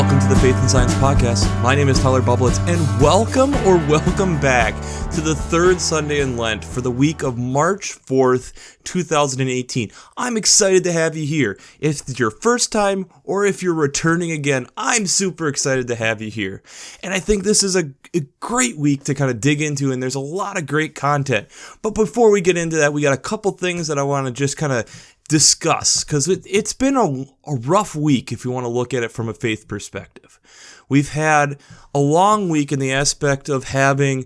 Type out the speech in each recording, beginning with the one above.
Welcome to the Faith and Science Podcast. My name is Tyler Bublitz, and welcome back to the third Sunday in Lent for the week of March 4th, 2018. I'm excited to have you here. If it's your first time or if you're returning again, I'm super excited to have you here. And I think this is a great week to kind of dig into, and there's a lot of great content. But before we get into that, we got a couple things that I want to just kind of discuss, because it's been a rough week if you want to look at it from a faith perspective. We've had a long week in the aspect of having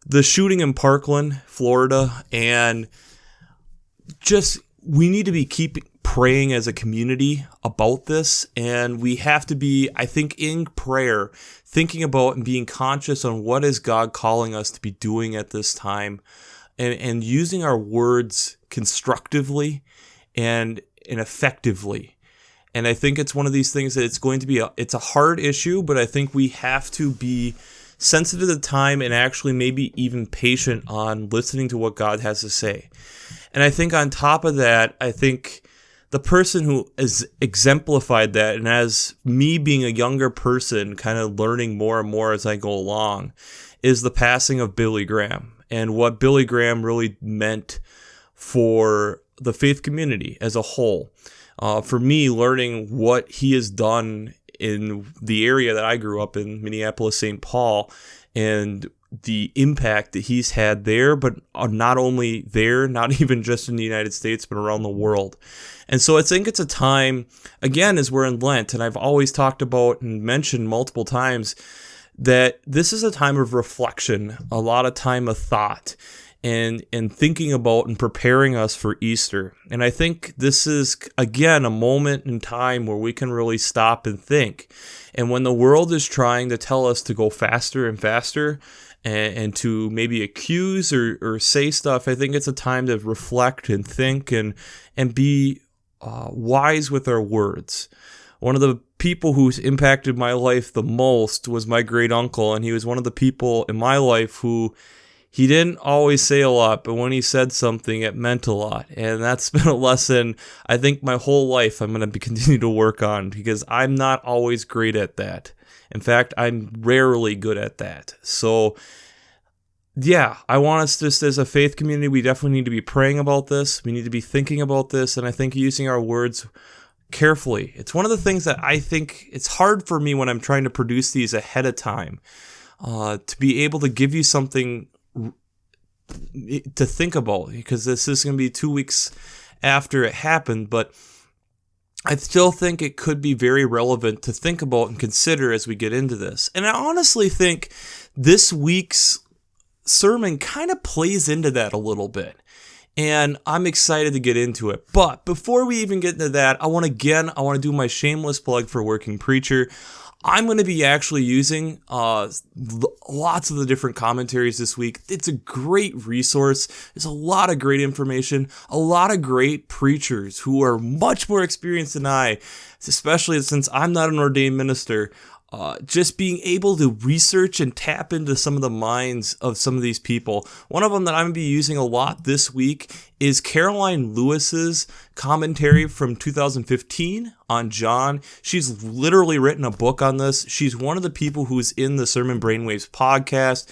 the shooting in Parkland, Florida, and just we need to be praying as a community about this, and we have to be, I think, in prayer, thinking about and being conscious on what is God calling us to be doing at this time, and using our words constructively and effectively. And I think it's one of these things that it's a hard issue, but I think we have to be sensitive to the time and actually maybe even patient on listening to what God has to say. And I think on top of that, I think the person who has exemplified that, and as me being a younger person kind of learning more and more as I go along, is the passing of Billy Graham and what Billy Graham really meant for the faith community as a whole. For me, learning what he has done in the area that I grew up in, Minneapolis, St. Paul, and the impact that he's had there, but not only there, not even just in the United States, but around the world. And so I think it's a time, again, as we're in Lent, and I've always talked about and mentioned multiple times that this is a time of reflection, a lot of time of thought, and thinking about and preparing us for Easter. And I think this is, again, a moment in time where we can really stop and think. And when the world is trying to tell us to go faster and faster and to maybe accuse or say stuff, I think it's a time to reflect and think and be wise with our words. One of the people who's impacted my life the most was my great uncle, and he was one of the people in my life who he didn't always say a lot, but when he said something, it meant a lot. And that's been a lesson I think my whole life I'm going to continue to work on, because I'm not always great at that. In fact, I'm rarely good at that. So, yeah, I want us just as a faith community, we definitely need to be praying about this. We need to be thinking about this, and I think using our words carefully. It's one of the things that I think it's hard for me when I'm trying to produce these ahead of time, to be able to give you something to think about, because this is going to be 2 weeks after it happened, but I still think it could be very relevant to think about and consider as we get into this. And I honestly think this week's sermon kind of plays into that a little bit, and I'm excited to get into it. But before we even get into that, I want to do my shameless plug for Working Preacher. I'm going to be actually using lots of the different commentaries this week. It's a great resource. There's a lot of great information, a lot of great preachers who are much more experienced than I, especially since I'm not an ordained minister. Just being able to research and tap into some of the minds of some of these people. One of them that I'm going to be using a lot this week is Caroline Lewis's commentary from 2015 on John. She's literally written a book on this. She's one of the people who's in the Sermon Brainwaves podcast.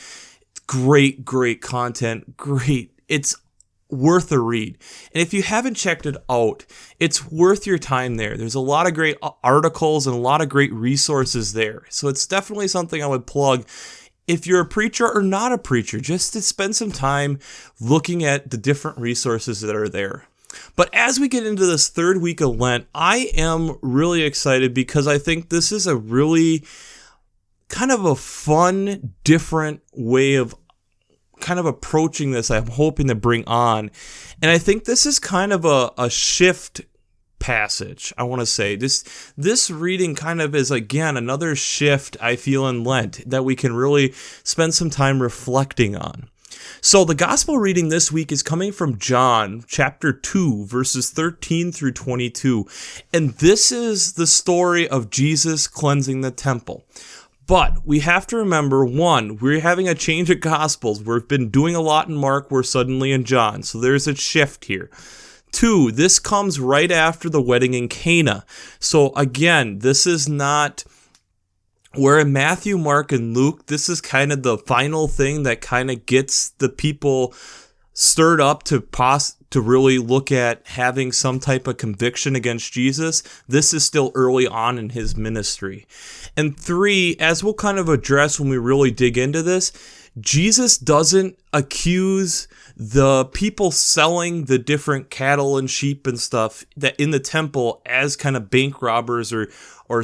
Great content. Great. It's worth a read. And if you haven't checked it out, it's worth your time there. There's a lot of great articles and a lot of great resources there. So it's definitely something I would plug if you're a preacher or not a preacher, just to spend some time looking at the different resources that are there. But as we get into this third week of Lent, I am really excited because I think this is a really kind of a fun, different way of kind of approaching this I'm hoping to bring on. And I think this is kind of a shift passage, I want to say. This reading kind of is, again, another shift I feel in Lent that we can really spend some time reflecting on. So the gospel reading this week is coming from John chapter 2, verses 13 through 22. And this is the story of Jesus cleansing the temple. But we have to remember, one, we're having a change at Gospels. We've been doing a lot in Mark, we're suddenly in John. So there's a shift here. Two, this comes right after the wedding in Cana. So again, this is not Where in Matthew, Mark, and Luke, this is kind of the final thing that kind of gets the people stirred up to really look at having some type of conviction against Jesus. This is still early on in his ministry. And 3, as we'll kind of address when we really dig into this, Jesus doesn't accuse the people selling the different cattle and sheep and stuff that in the temple as kind of bank robbers or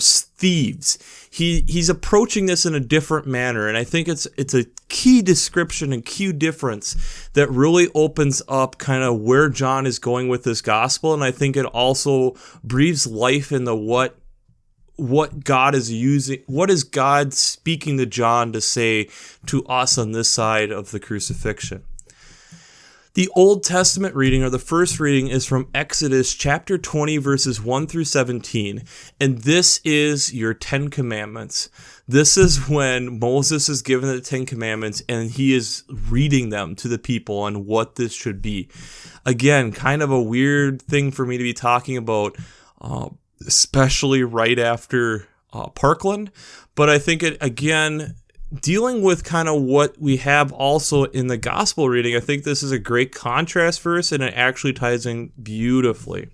thieves. He's approaching this in a different manner, and I think it's a key description and key difference that really opens up kind of where John is going with this gospel, and I think it also breathes life into what God is using, what is God speaking to John to say to us on this side of the crucifixion. The Old Testament reading, or the first reading, is from Exodus chapter 20, verses 1 through 17, and this is your 10 Commandments. This is when Moses is given the 10 Commandments, and he is reading them to the people on what this should be. Again, kind of a weird thing for me to be talking about, especially right after Parkland, but I think it, again, dealing with kind of what we have also in the gospel reading, I think this is a great contrast verse, and it actually ties in beautifully.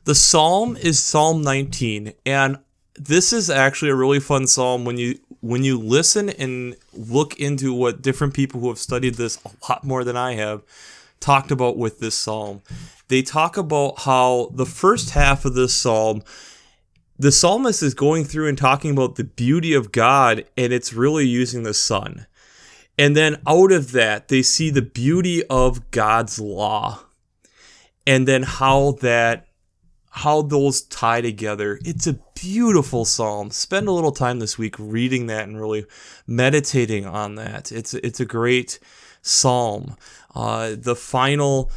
The psalm is Psalm 19, and this is actually a really fun psalm when you listen and look into what different people who have studied this a lot more than I have talked about with this psalm. They talk about how the first half of this psalm, the psalmist is going through and talking about the beauty of God, and it's really using the sun. And then out of that, they see the beauty of God's law, and then how those tie together. It's a beautiful psalm. Spend a little time this week reading that and really meditating on that. It's a great psalm. The final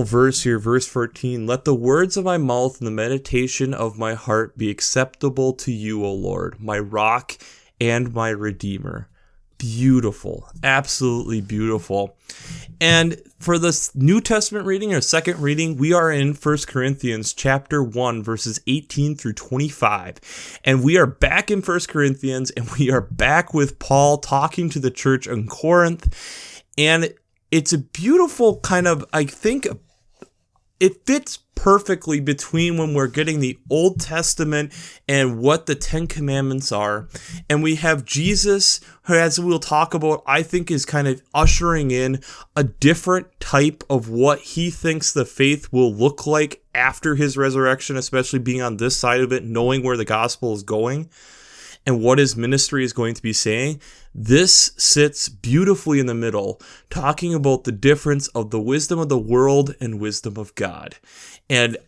verse here, verse 14, let the words of my mouth and the meditation of my heart be acceptable to you, O Lord, my rock and my redeemer. Beautiful, absolutely beautiful. And for this New Testament reading, or second reading, we are in 1 Corinthians chapter 1, verses 18 through 25. And we are back in 1 Corinthians, and we are back with Paul talking to the church in Corinth. And it's a beautiful kind of, I think, it fits perfectly between when we're getting the Old Testament and what the 10 Commandments are. And we have Jesus, who, as we'll talk about, I think is kind of ushering in a different type of what he thinks the faith will look like after his resurrection, especially being on this side of it, knowing where the gospel is going and what his ministry is going to be saying. This sits beautifully in the middle, talking about the difference of the wisdom of the world and wisdom of God. And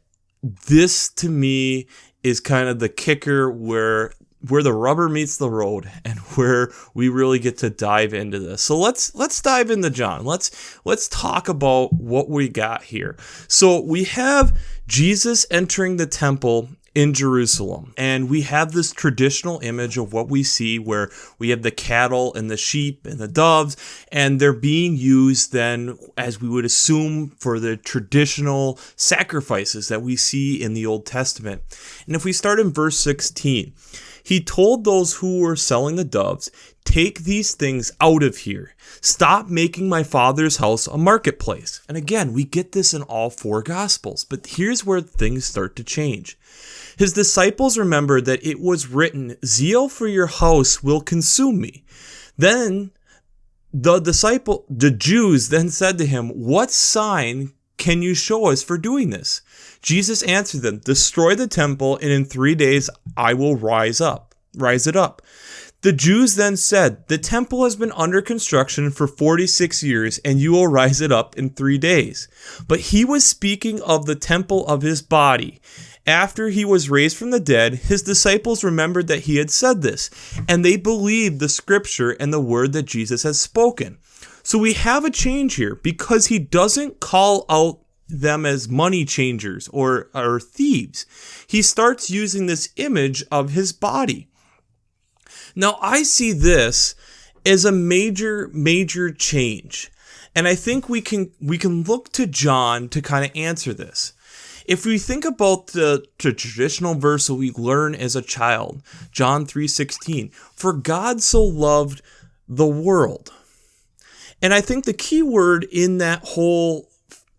this, to me, is kind of the kicker where the rubber meets the road and where we really get to dive into this. So let's dive into John. Let's talk about what we got here. So we have Jesus entering the temple in Jerusalem, and we have this traditional image of what we see where we have the cattle and the sheep and the doves, and they're being used then, as we would assume, for the traditional sacrifices that we see in the Old Testament. And if we start in verse 16, he told those who were selling the doves, take these things out of here. Stop making my Father's house a marketplace. And again, we get this in all 4 Gospels, but here's where things start to change. His disciples remembered that it was written, zeal for your house will consume me. Then the Jews then said to him, what sign can you show us for doing this? Jesus answered them, destroy the temple, and in 3 days I will rise it up. The Jews then said, the temple has been under construction for 46 years, and you will rise it up in 3 days. But he was speaking of the temple of his body. After he was raised from the dead, his disciples remembered that he had said this, and they believed the scripture and the word that Jesus has spoken. So we have a change here, because he doesn't call out them as money changers or thieves. He starts using this image of his body. Now, I see this as a major change, and I think we can look to John to kind of answer this. If we think about the traditional verse that we learn as a child, John 3:16, for God so loved the world. And I think the key word in that whole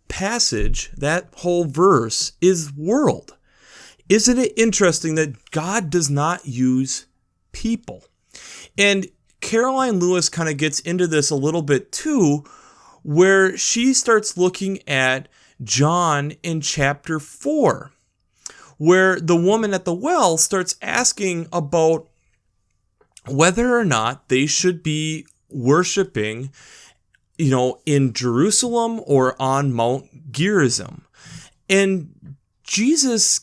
passage, that whole verse, is world. Isn't it interesting that God does not use people? And Caroline Lewis kind of gets into this a little bit too, where she starts looking at John in chapter 4, where the woman at the well starts asking about whether or not they should be worshiping, in Jerusalem or on Mount Gerizim. And Jesus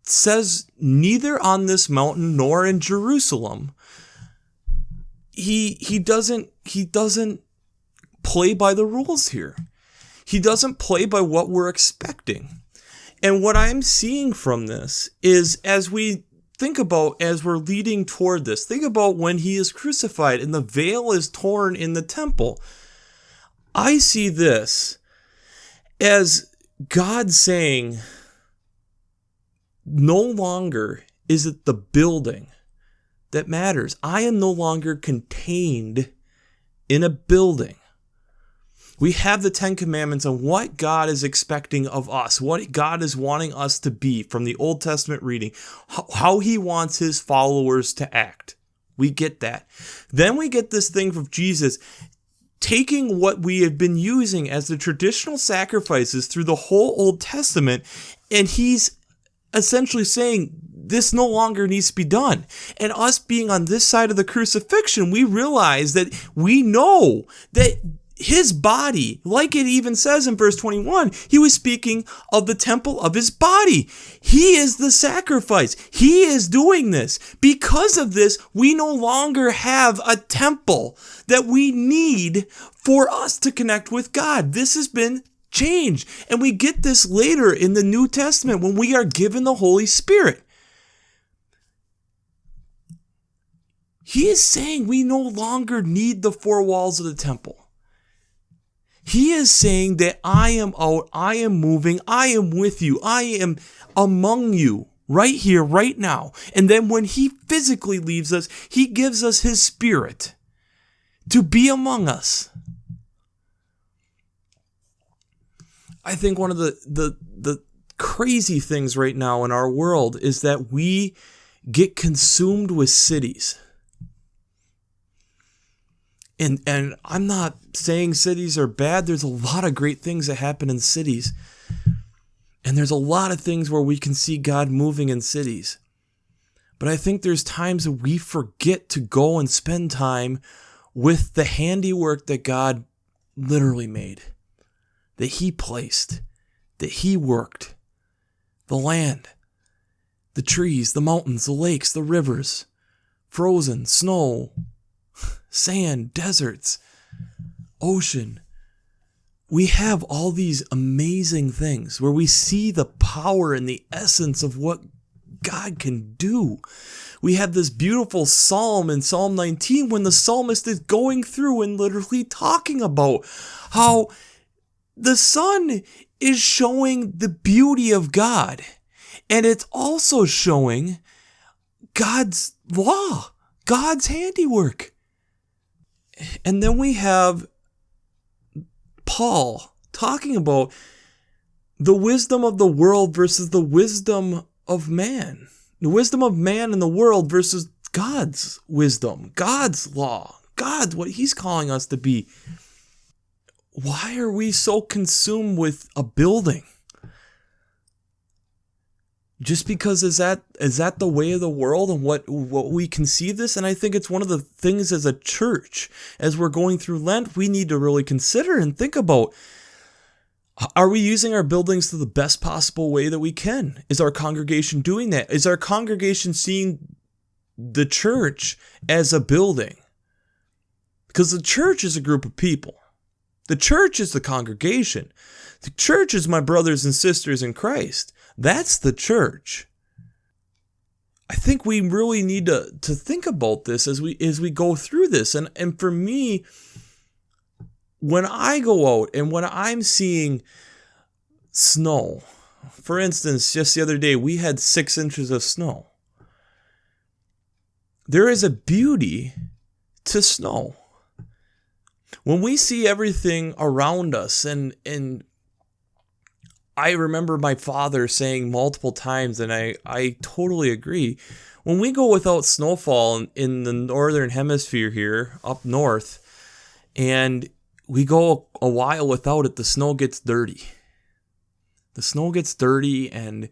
says neither on this mountain nor in Jerusalem. He doesn't play by the rules here. He doesn't play by what we're expecting. And what I'm seeing from this is, as we think about, as we're leading toward this, think about when he is crucified and the veil is torn in the temple. I see this as God saying, no longer is it the building that matters. I am no longer contained in a building. We have the Ten Commandments on what God is expecting of us, what God is wanting us to be from the Old Testament reading, how he wants his followers to act. We get that. Then we get this thing from Jesus taking what we have been using as the traditional sacrifices through the whole Old Testament, and he's essentially saying this no longer needs to be done. And us being on this side of the crucifixion, we realize that we know that his body, like it even says in verse 21, he was speaking of the temple of his body. He is the sacrifice. He is doing this. Because of this, we no longer have a temple that we need for us to connect with God. This has been changed. And we get this later in the New Testament when we are given the Holy Spirit. He is saying we no longer need the four walls of the temple. He is saying that I am out, I am moving, I am with you, I am among you right here, right now. And then when he physically leaves us, he gives us his Spirit to be among us. I think one of the crazy things right now in our world is that we get consumed with cities. And I'm not saying cities are bad. There's a lot of great things that happen in cities. And there's a lot of things where we can see God moving in cities. But I think there's times that we forget to go and spend time with the handiwork that God literally made, that he placed, that he worked. The land, the trees, the mountains, the lakes, the rivers, frozen, snow, sand, deserts, ocean. We have all these amazing things where we see the power and the essence of what God can do. We have this beautiful psalm in Psalm 19 when the psalmist is going through and literally talking about how the sun is showing the beauty of God. And it's also showing God's law, God's handiwork. And then we have Paul talking about the wisdom of the world versus the wisdom of man. The wisdom of man in the world versus God's wisdom, God's law, God's what he's calling us to be. Why are we so consumed with a building? Just because is that the way of the world and what we conceive this? And I think it's one of the things as a church, as we're going through Lent, we need to really consider and think about, are we using our buildings to the best possible way that we can? Is our congregation doing that? Is our congregation seeing the church as a building? Because the church is a group of people. The church is the congregation. The church is my brothers and sisters in Christ. That's the church. I think we really need to think about this as we go through this. And for me, when I go out and when I'm seeing snow, For instance, just the other day, we had 6 inches of snow. There is a beauty to snow. When we see everything around us, and I remember my father saying multiple times, and I totally agree, when we go without snowfall in the northern hemisphere here, up north, and we go a while without it, the snow gets dirty. The snow gets dirty, and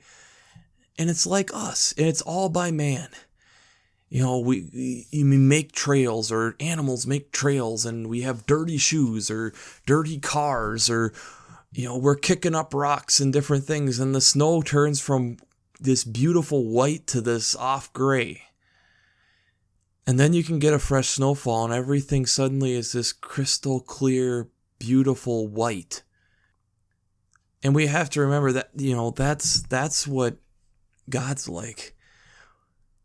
it's like us, and it's all by man. You know, we make trails, or animals make trails, and we have dirty shoes or dirty cars, or, you know, we're kicking up rocks and different things, and the snow turns from this beautiful white to this off gray. And then you can get a fresh snowfall, and everything suddenly is this crystal clear, beautiful white. And we have to remember that, you know, that's what God's like.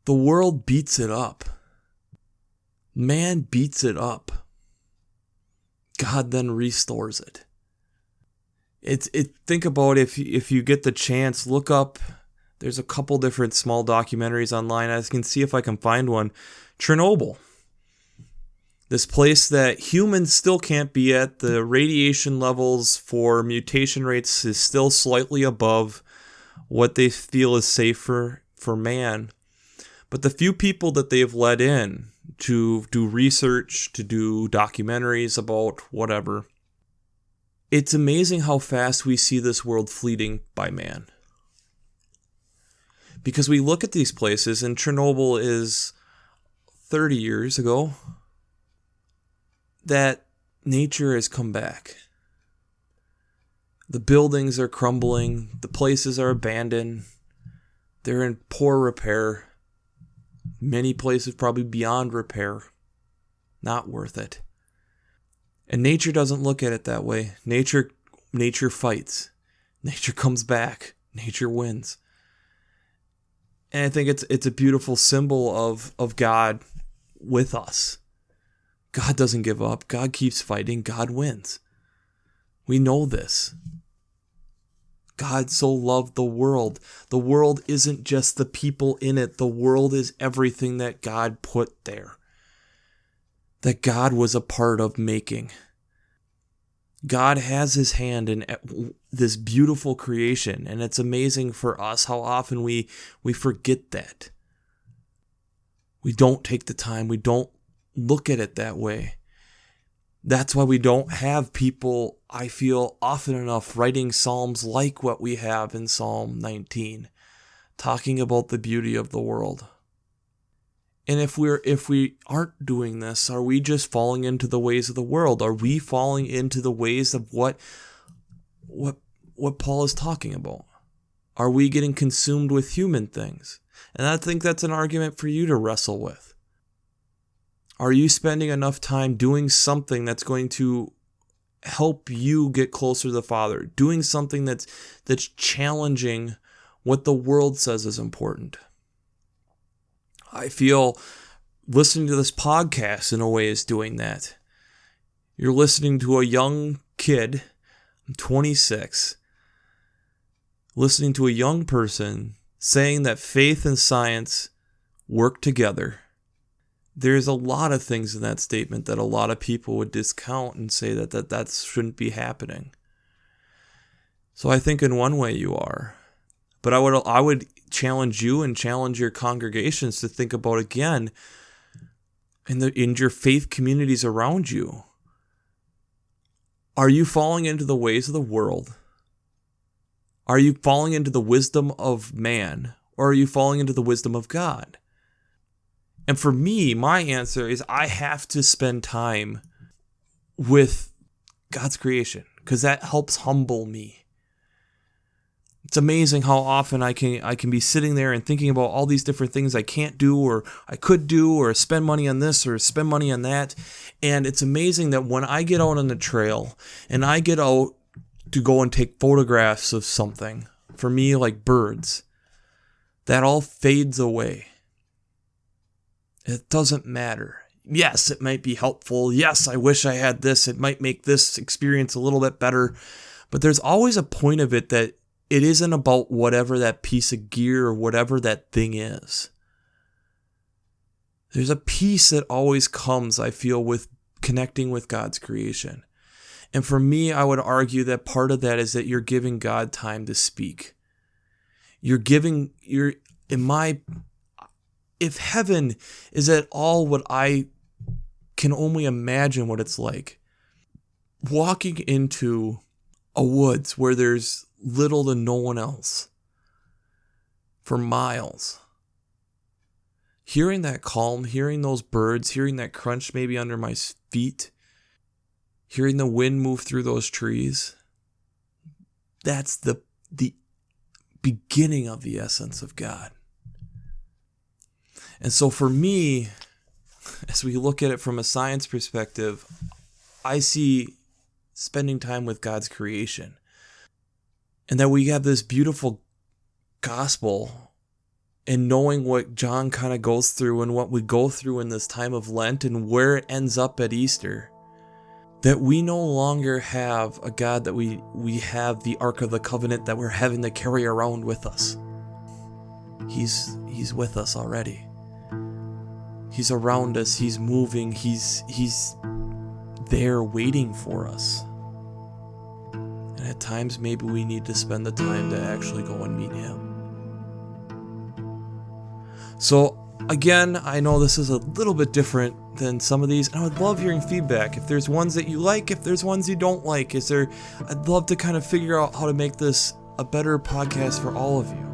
The world beats it up. Man beats it up. God then restores it. Think about if you get the chance, look up. There's a couple different small documentaries online. I can see if I can find one. Chernobyl. This place that humans still can't be at. The radiation levels for mutation rates is still slightly above what they feel is safe for man. But the few people that they've let in to do research, to do documentaries about whatever, it's amazing how fast we see this world fleeting by man. Because we look at these places, and Chernobyl is 30 years ago, that nature has come back. The buildings are crumbling. The places are abandoned. They're in poor repair. Many places probably beyond repair. Not worth it. And nature doesn't look at it that way. Nature fights. Nature comes back. Nature wins. And I think it's a beautiful symbol of God with us. God doesn't give up. God keeps fighting. God wins. We know this. God so loved the world. The world isn't just the people in it. The world is everything that God put there. That God was a part of making. God has his hand in this beautiful creation, and it's amazing for us how often we forget that. We don't take the time. We don't look at it that way. That's why we don't have people, I feel, often enough writing psalms like what we have in Psalm 19, talking about the beauty of the world. And if we aren't doing this, are we just falling into the ways of the world? Are we falling into the ways of what Paul is talking about? Are we getting consumed with human things? And I think that's an argument for you to wrestle with. Are you spending enough time doing something that's going to help you get closer to the Father? Doing something that's challenging what the world says is important? I feel listening to this podcast in a way is doing that. You're listening to a young kid, I'm 26, listening to a young person saying that faith and science work together. There's a lot of things in that statement that a lot of people would discount and say that shouldn't be happening. So I think in one way you are. But I would challenge you and challenge your congregations to think about again in your faith communities around you. Are you falling into the ways of the world? Are you falling into the wisdom of man? Or are you falling into the wisdom of God? And for me, my answer is I have to spend time with God's creation because that helps humble me. It's amazing how often I can be sitting there and thinking about all these different things I can't do or I could do or spend money on this or spend money on that. And it's amazing that when I get out on the trail and I get out to go and take photographs of something, for me like birds, that all fades away. It doesn't matter. Yes, it might be helpful. Yes, I wish I had this. It might make this experience a little bit better. But there's always a point of it that it isn't about whatever that piece of gear or whatever that thing is. There's a peace that always comes, I feel, with connecting with God's creation. And for me, I would argue that part of that is that you're giving God time to speak. If heaven is at all what I can only imagine what it's like, walking into a woods where there's little to no one else for miles, hearing that calm, hearing those birds, hearing that crunch maybe under my feet, hearing the wind move through those trees, that's the beginning of the essence of God. And so for me, as we look at it from a science perspective, I see spending time with God's creation, and that we have this beautiful gospel, and knowing what John kind of goes through and what we go through in this time of Lent and where it ends up at Easter, that we no longer have a God that we have the Ark of the Covenant that we're having to carry around with us. He's with us already. He's around us. He's moving. He's there waiting for us. And at times maybe we need to spend the time to actually go and meet him. So again, I know this is a little bit different than some of these, and I would love hearing feedback. If there's ones that you like, if there's ones you don't like, I'd love to kind of figure out how to make this a better podcast for all of you.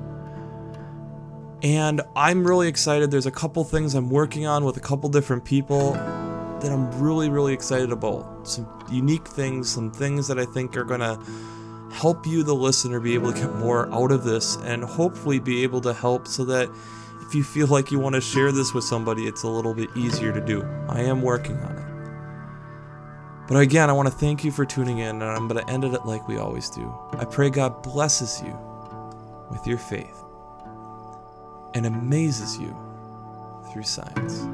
And I'm really excited. There's a couple things I'm working on with a couple different people that I'm really, really excited about. Some unique things, some things that I think are going to help you, the listener, be able to get more out of this, and hopefully be able to help so that if you feel like you want to share this with somebody, it's a little bit easier to do. I am working on it. But again, I want to thank you for tuning in, and I'm going to end it like we always do. I pray God blesses you with your faith and amazes you through science.